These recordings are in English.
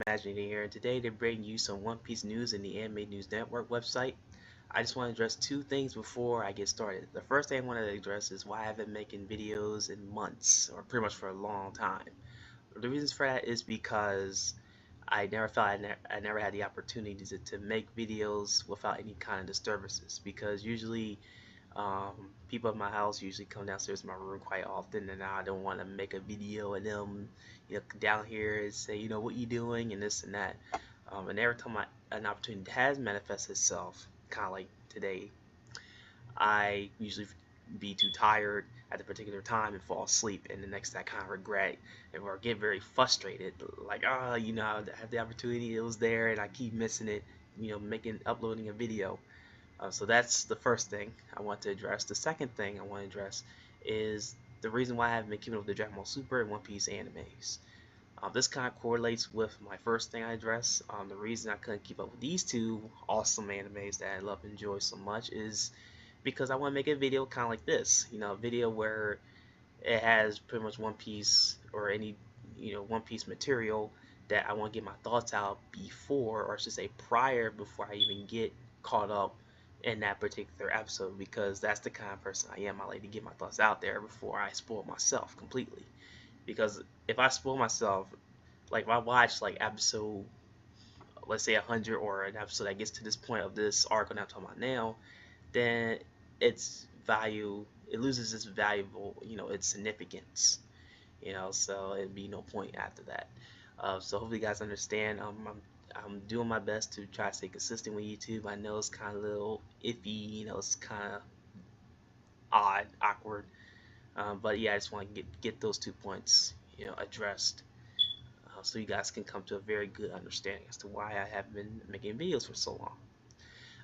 Imagining here, and today they bring you some One Piece news in the Anime News Network website. I just want to address two things before I get started. The first thing I want to address is why I haven't been making videos in months, or pretty much for a long time. The reasons for that is because I never felt I never had the opportunity to make videos without any kind of disturbances. Because usually people in my house usually come downstairs to my room quite often, and I don't want to make a video of them, down here and say, what you doing and this and that. And every time an opportunity has manifested itself, kind of like today, I usually be too tired at the particular time and fall asleep, and the next day I kind of regret and or get very frustrated, like I had the opportunity, it was there, and I keep missing it. Uploading a video. So that's the first thing I want to address. The second thing I want to address is the reason why I haven't been keeping up with the Dragon Ball Super and One Piece animes. This kind of correlates with my first thing I addressed. The reason I couldn't keep up with these two awesome animes that I love and enjoy so much is because I want to make a video kind of like this. A video where it has pretty much One Piece or any One Piece material that I want to get my thoughts out before, or I should say prior, before I even get caught up in that particular episode, because that's the kind of person I am. I like to get my thoughts out there before I spoil myself completely. Because if I spoil myself, like if I watch like episode, let's say 100, or an episode that gets to this point of this arc that I'm talking about now, then its value, it loses its valuable, its significance. So it'd be no point after that. So hopefully you guys understand. I'm doing my best to try to stay consistent with YouTube. I know it's kind of a little iffy, it's kind of odd, awkward, but yeah, I just want to get those 2 points, addressed, so you guys can come to a very good understanding as to why I have been making videos for so long.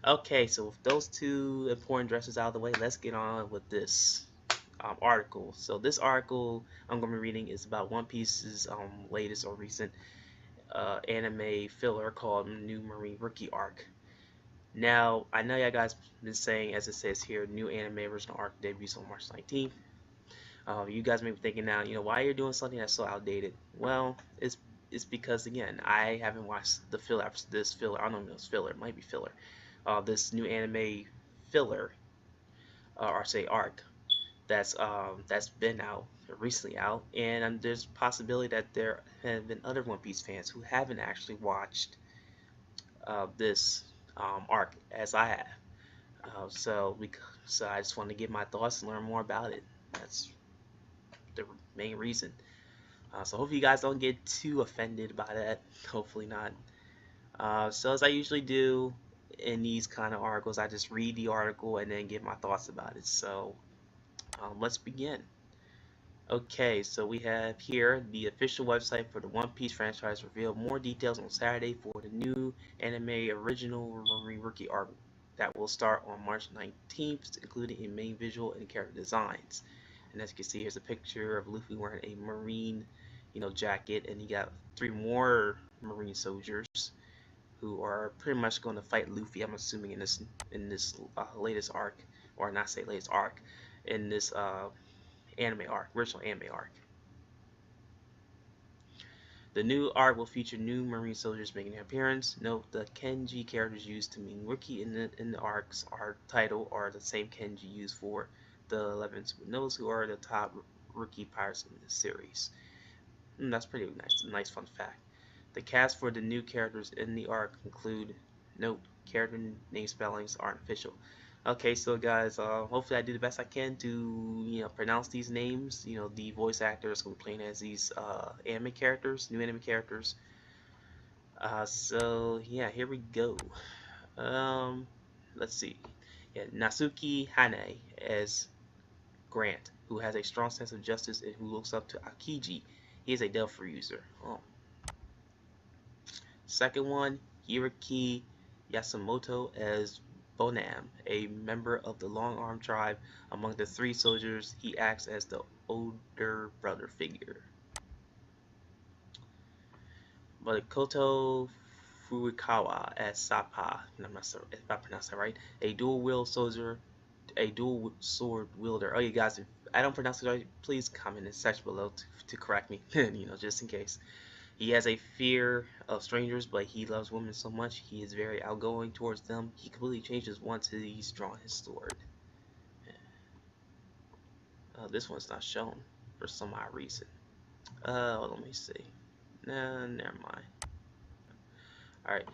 Okay, so with those two important addresses out of the way, let's get on with this article. So this article I'm going to be reading is about One Piece's latest or recent anime filler called New Marine Rookie Arc. Now, I know you guys been saying, as it says here, new anime original arc debuts on March 19th. You guys may be thinking now, why you're doing something that's so outdated. Well, it's because, again, I haven't watched the filler after this filler. I don't know if it's filler. It might be filler. This new anime filler, or say arc, that's been out recently out, and there's a possibility that there have been other One Piece fans who haven't actually watched this arc as I have. So I just want to get my thoughts and learn more about it. That's the main reason. So hopefully you guys don't get too offended by that. Hopefully not. So as I usually do in these kind of articles, I just read the article and then give my thoughts about it. So let's begin. Okay, so we have here the official website for the One Piece franchise revealed more details on Saturday for the new anime original Marine Rookie arc that will start on March 19th, including a main visual and character designs. And as you can see, here's a picture of Luffy wearing a Marine, jacket, and you got 3 more Marine soldiers who are pretty much going to fight Luffy. I'm assuming in this latest arc, or not say latest arc, in this anime arc, original anime arc. The new arc will feature new Marine soldiers making an appearance. Note the kanji characters used to mean rookie in the arc's art title are the same kanji used for the 11 Supernovas, who are the top rookie pirates in the series. That's pretty nice. A nice fun fact. The cast for the new characters in the arc include, note, character name spellings aren't official. Okay, so guys, hopefully I do the best I can to, pronounce these names. The voice actors who are playing as these anime characters, new anime characters. So yeah, here we go. Um, let's see. Yeah, Nasuki Hane as Grant, who has a strong sense of justice and who looks up to Akiji. He is a Delphi user. Oh. Second one, Hiraki Yasumoto as Bonam, a member of the Long Arm tribe. Among the 3 soldiers, he acts as the older brother figure. Makoto Furukawa as Sapa, I'm not sure if I pronounced that right, a dual sword wielder. Oh, you guys, if I don't pronounce it right, please comment in the section below to correct me, just in case. He has a fear of strangers, but he loves women so much. He is very outgoing towards them. He completely changes once he's drawn his sword. This one's not shown for some odd reason. Let me see. Nah, never mind. Alright.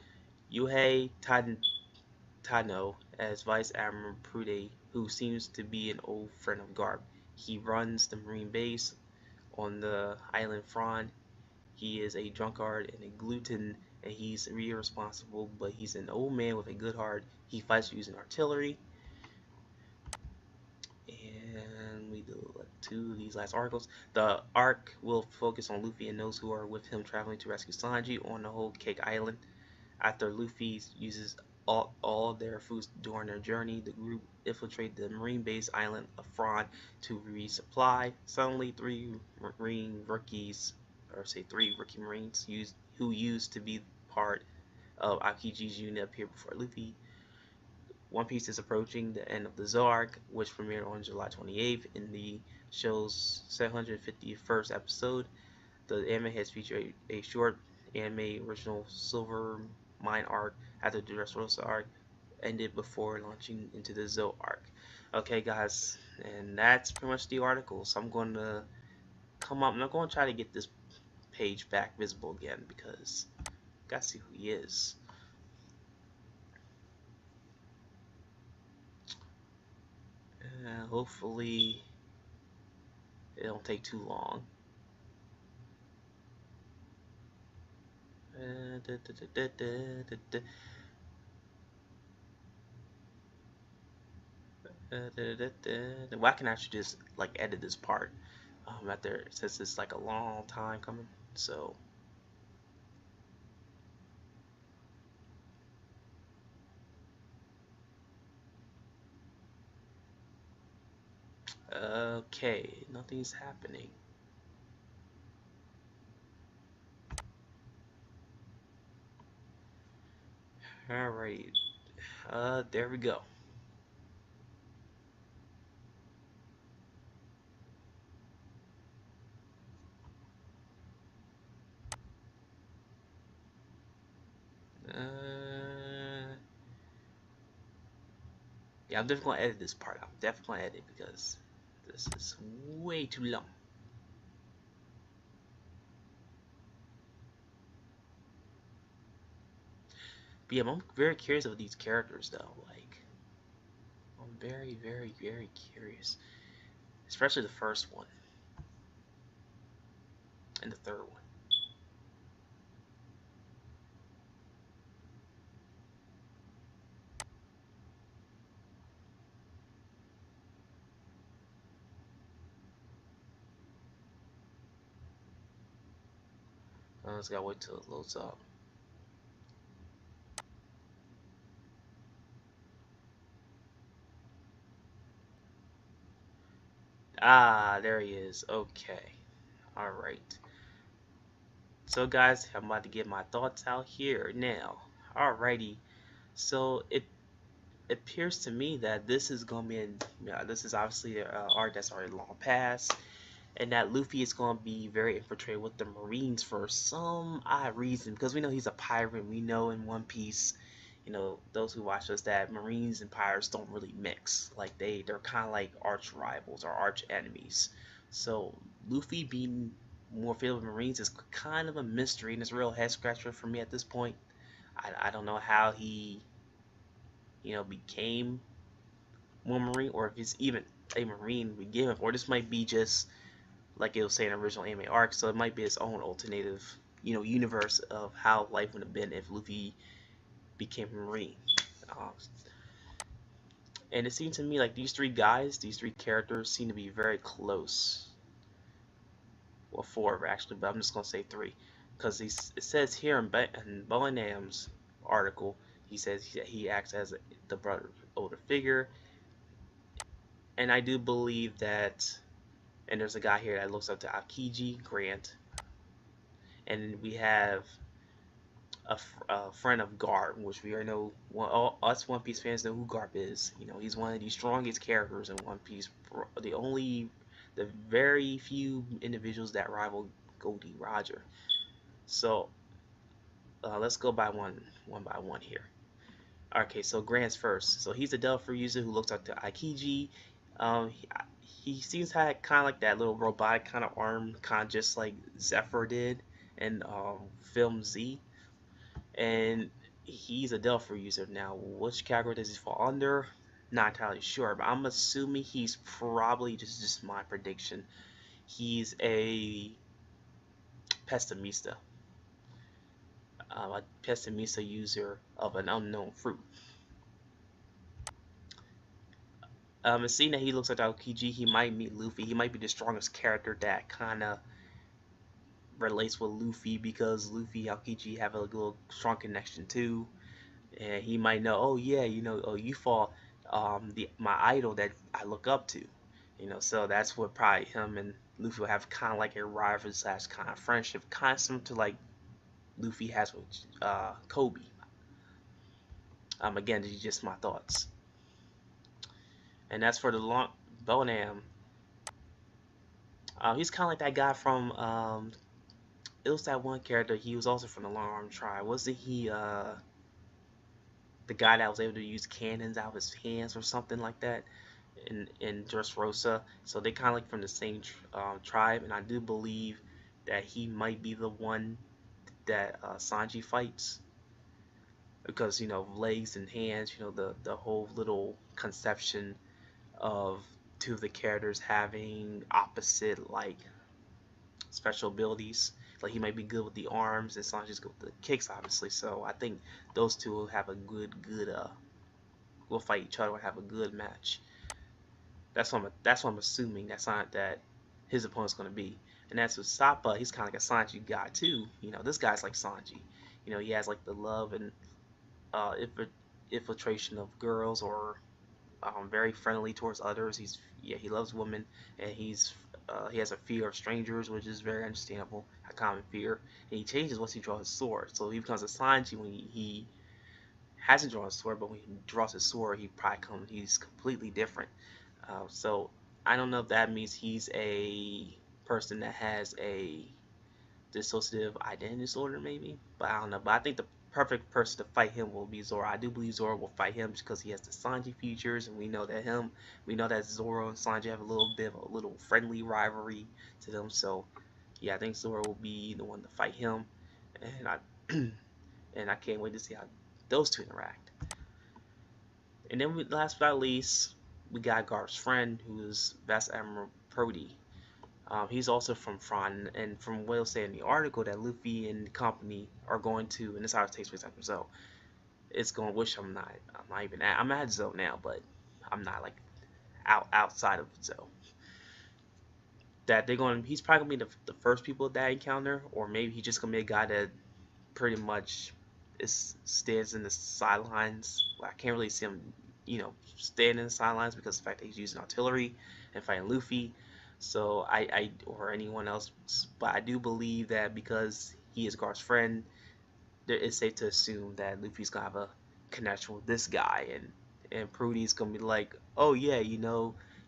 Yuhei Tano as Vice Admiral Prude, who seems to be an old friend of Garp. He runs the Marine base on the island Fron. He is a drunkard and a glutton, and he's irresponsible, but he's an old man with a good heart. He fights using artillery. And we do like two of these last articles. The arc will focus on Luffy and those who are with him traveling to rescue Sanji on the whole Cake Island. After Luffy uses all their foods during their journey, the group infiltrate the marine base island of Fron to resupply. Suddenly, three rookie marines who used to be part of Akiji's unit appear before Luffy. One Piece is approaching the end of the Zodiac, which premiered on July 28th in the show's 751st episode. The anime has featured a short anime original Silver Mine arc after the Dressrosa arc ended before launching into the Zo arc. Okay, guys, and that's pretty much the article. So I'm going to I'm not going to try to get this page back visible again because I got to see who he is. Hopefully it don't take too long. Well, I can actually just like edit this part after since it's like a long time coming. So okay, nothing's happening. Alright, there we go. Yeah, I'm definitely gonna edit this part. I'm definitely gonna edit because this is way too long. But yeah, I'm very curious of these characters though. Like, I'm very, very, very curious, especially the first one and the third one. I just gotta wait till it loads up. Ah, there he is. Okay. Alright. So guys, I'm about to get my thoughts out here now. Alrighty. So it appears to me that this is gonna be this is obviously an arc that's already long past, and that Luffy is gonna be very infiltrated with the Marines for some odd reason, because we know he's a pirate. We know in One Piece, you know, those who watch us, that Marines and pirates don't really mix. Like they're kind of like arch rivals or arch enemies. So Luffy being more favored with Marines is kind of a mystery, and it's a real head scratcher for me at this point. I don't know how he, you know, became one Marine, or if he's even a Marine to begin with, or this might be just like it was saying in original anime arc, so it might be its own alternative, you know, universe of how life would have been if Luffy became a Marine. Um, and it seemed to me like these three guys, these three characters, seem to be very close. Well, four actually, but I'm just gonna say three, because it says here in Bellingham article, he says he acts as the brother's older figure, and I do believe that. And there's a guy here that looks up to Akiji Grant, and we have a friend of Garp, which we already know. Us One Piece fans know who Garp is. You know, he's one of the strongest characters in One Piece. The very few individuals that rival Goldie Roger. So let's go one by one here. Okay, so Grant's first. So he's a Delphi user who looks up to Aikiji. He seems to have kind of like that little robotic kind of arm, kind of just like Zephyr did in film Z. And he's a Delphi user. Now, which category does he fall under? Not entirely sure, but I'm assuming he's probably just my prediction. He's a pessimista, a pessimista user of an unknown fruit. And seeing that he looks like Aokiji, he might meet Luffy. He might be the strongest character that kind of relates with Luffy because Luffy and Aokiji have a little strong connection too. And he might know, oh yeah, oh you fought my idol that I look up to, So that's what probably him and Luffy will have kind of like a rival slash kind of friendship, kind of similar to like Luffy has with Kobe. Again, these are just my thoughts. And that's for the long Bonam. He's kind of like that guy from it was that one character. He was also from the Long Arm Tribe. Wasn't he the guy that was able to use cannons out of his hands or something like that in Dressrosa? So they kind of like from the same tribe, and I do believe that he might be the one that Sanji fights because legs and hands. The whole little conception of two of the characters having opposite like special abilities. Like he might be good with the arms, and Sanji's good with the kicks, obviously. So I think those two will have a good will fight each other and have a good match. That's what I'm assuming. That's not that his opponent's going to be. And that's with Soppa. He's kind of like a Sanji guy too. This guy's like Sanji. He has like the love and uh, infiltration of girls, or very friendly towards others. He loves women, and he has a fear of strangers, which is very understandable, a common fear. And he changes once he draws his sword, so he becomes a Sanji when he hasn't drawn his sword, but when he draws his sword, he's completely different. So I don't know if that means he's a person that has a dissociative identity disorder, maybe, but I don't know. But I think the perfect person to fight him will be Zoro. I do believe Zoro will fight him just because he has the Sanji features, and we know that Zoro and Sanji have a little bit of a little friendly rivalry to them. So yeah, I think Zoro will be the one to fight him, and I and I can't wait to see how those two interact. And then last but not least, we got Garp's friend, who's Vice Admiral Brody. He's also from Fron, and from what it'll say in the article that Luffy and the company are going to, and this is how it takes place after Zoe. It's going, which I'm not even at. I'm at Zoe now, but I'm not like outside of Zoe. That he's probably gonna be the first people that I encounter, or maybe he's just gonna be a guy that pretty much stands in the sidelines. I can't really see him, stand in the sidelines because of the fact that he's using artillery and fighting Luffy. So or anyone else, but I do believe that because he is Garp's friend, it's safe to assume that Luffy's gonna have a connection with this guy, and Prudy's gonna be like, oh yeah,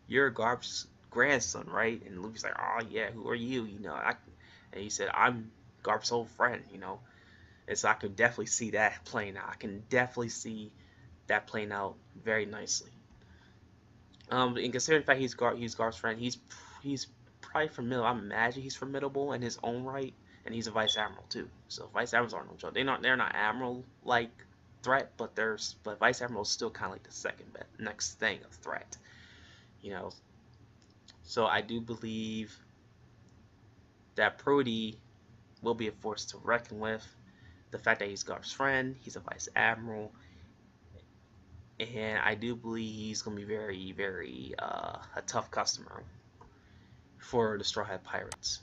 you're Garp's grandson, right? And Luffy's like, oh yeah, who are you? And he said, I'm Garp's old friend, and so I could definitely see that playing out. I can definitely see that playing out very nicely. And considering the fact he's Garp's friend, he's probably formidable. I imagine he's formidable in his own right, and he's a vice admiral too. So vice admirals aren't no joke. They're not admiral like threat, but vice admiral is still kind of like the next thing of threat, So I do believe that Brody will be a force to reckon with. The fact that he's Garp's friend, he's a vice admiral, and I do believe he's gonna be very, very a tough customer for the Straw Hat Pirates.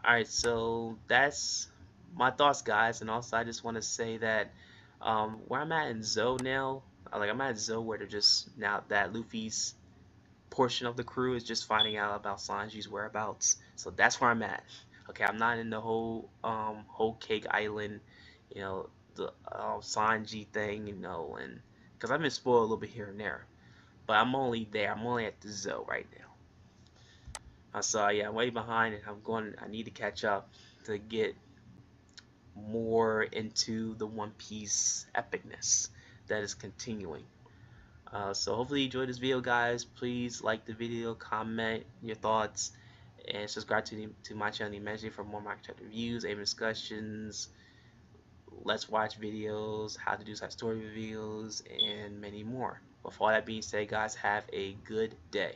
Alright, so that's my thoughts, guys, and also I just want to say that where I'm at in Zoe now, I'm at Zoe where they're just, now that Luffy's portion of the crew is just finding out about Sanji's whereabouts, so that's where I'm at. Okay, I'm not in the whole Cake Island, the Sanji thing, and because I've been spoiled a little bit here and there, but I'm only at the Zoe right now. So yeah, I'm way behind, and I need to catch up to get more into the One Piece epicness that is continuing. So hopefully you enjoyed this video, guys. Please like the video, comment your thoughts, and subscribe to my channel, Imagine, for more Minecraft reviews, aim discussions, let's watch videos, how to do side story reveals, and many more. With all that being said, guys, have a good day.